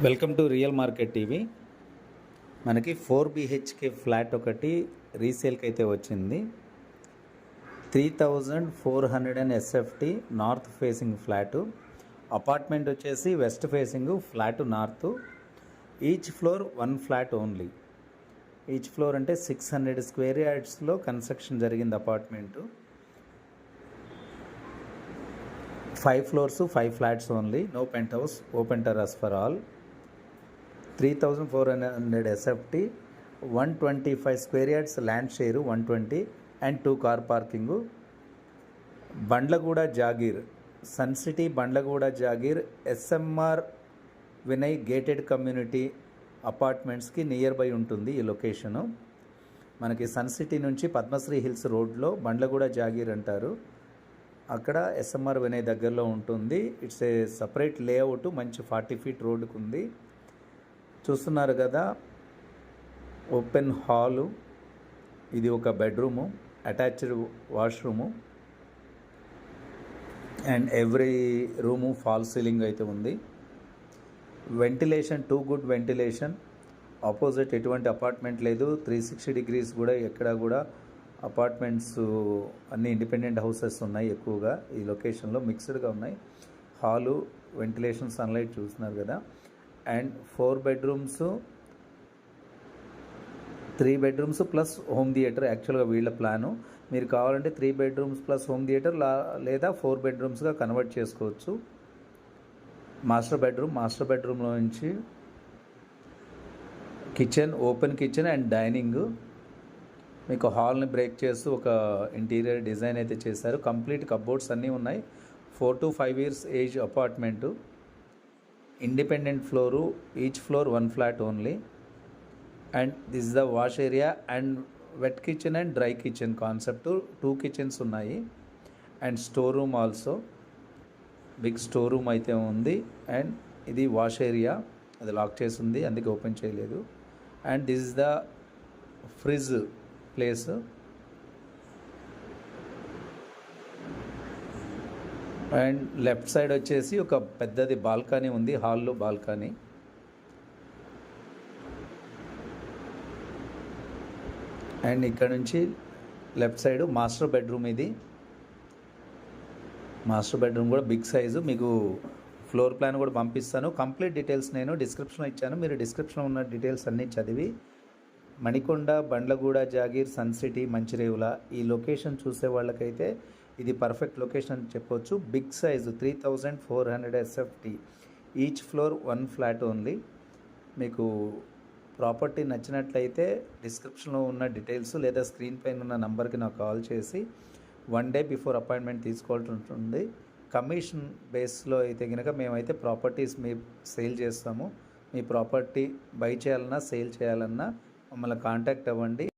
Welcome to real market TV. మనకి 4 BHK flat ఒకటి రీసేల్కి అయితే వచ్చింది. 3400 SFT north facing flat. Apartment వచ్చేసి west facing, flat north. Each floor 1 flat only. Each floor అంటే 600 square యార్డ్స్లో construction జరిగింది apartment. 5 floors, 5 flats only, no penthouse, open terrace for all. 3400 SFT, 125 square yards land share, 120 and 2 car parking. Bandlaguda Jagir, Sun City Bandlaguda Jagir, SMR Vinay gated community అపార్ట్మెంట్స్కి near by ఉంటుంది ఈ location. మనకి sun city నుంచి Padmashri hills రోడ్లో బండ్లగూడ జాగీర్ అంటారు. అక్కడ SMR వినయ్ దగ్గరలో ఉంటుంది. ఇట్స్ ఏ సపరేట్ లేఅవుట్, మంచి 40 feet రోడ్డుకు ఉంది. చూస్తున్నారు కదా, ఓపెన్ హాలు. ఇది ఒక bedroom, attached washroom and every room fall ceiling అయితే ఉంది. Ventilation, too good ventilation. Opposite ఎటువంటి అపార్ట్మెంట్ లేదు. 360 degrees కూడా ఎక్కడ కూడా అపార్ట్మెంట్స్ అన్ని ఇండిపెండెంట్ హౌసెస్ ఉన్నాయి. ఎక్కువగా ఈ లొకేషన్లో మిక్స్డ్గా ఉన్నాయి. హాలు, వెంటిలేషన్, సన్లైట్ చూస్తున్నారు కదా. And 4 bedrooms, 3 bedrooms plus home theatre. యాక్చువల్గా వీళ్ళ ప్లాను, మీరు కావాలంటే 3 bedrooms ప్లస్ హోమ్ థియేటర్ లేదా 4 bedroomsగా కన్వర్ట్ చేసుకోవచ్చు. మాస్టర్ బెడ్రూమ్లో నుంచి kitchen, open kitchen and dining. మీకు హాల్ని బ్రేక్ చేస్తూ ఒక ఇంటీరియర్ డిజైన్ అయితే చేశారు. కంప్లీట్ కబోర్డ్స్ అన్నీ ఉన్నాయి. 4 to 5 years age apartment. Independent floor, each floor 1 flat only. And this is the wash area and wet kitchen and dry kitchen concept. 2 kitchens ఉన్నాయి. And store room also, big store room అయితే ఉంది. And ఇది wash area, అది lock చేసి ఉంది, అందుకే open చేయలేదు. And this is the fridge place. And left side వచ్చేసి ఒక పెద్దది బాల్కనీ ఉంది, హాల్లో బాల్కనీ. అండ్ ఇక్కడ నుంచి లెఫ్ట్ సైడ్ మాస్టర్ బెడ్రూమ్. ఇది మాస్టర్ బెడ్రూమ్ కూడా బిగ్ సైజు. మీకు ఫ్లోర్ ప్లాన్ కూడా పంపిస్తాను. కంప్లీట్ డీటెయిల్స్ నేను డిస్క్రిప్షన్లో ఇచ్చాను. మీరు డిస్క్రిప్షన్లో ఉన్న డీటెయిల్స్ అన్నీ చదివి మణికొండ, బండ్లగూడ జాగీర్, సన్ సిటీ, మంచిరేవుల ఈ లొకేషన్ చూసే వాళ్ళకైతే ఇది పర్ఫెక్ట్ లొకేషన్ అని చెప్పొచ్చు. Big size 3400 SFT, each floor 1 flat only. మీకు ప్రాపర్టీ నచ్చినట్లయితే డిస్క్రిప్షన్లో ఉన్న డీటెయిల్స్ లేదా స్క్రీన్ పైన ఉన్న నంబర్కి నాకు కాల్ చేసి 1 day బిఫోర్ అపాయింట్మెంట్ తీసుకోవాల్సి ఉంటుంది. కమిషన్ బేస్లో అయితే కనుక మేమైతే ప్రాపర్టీస్ సేల్ చేస్తాము. మీ ప్రాపర్టీ బై చేయాలన్నా సేల్ చేయాలన్నా మమ్మల్ని కాంటాక్ట్ అవ్వండి.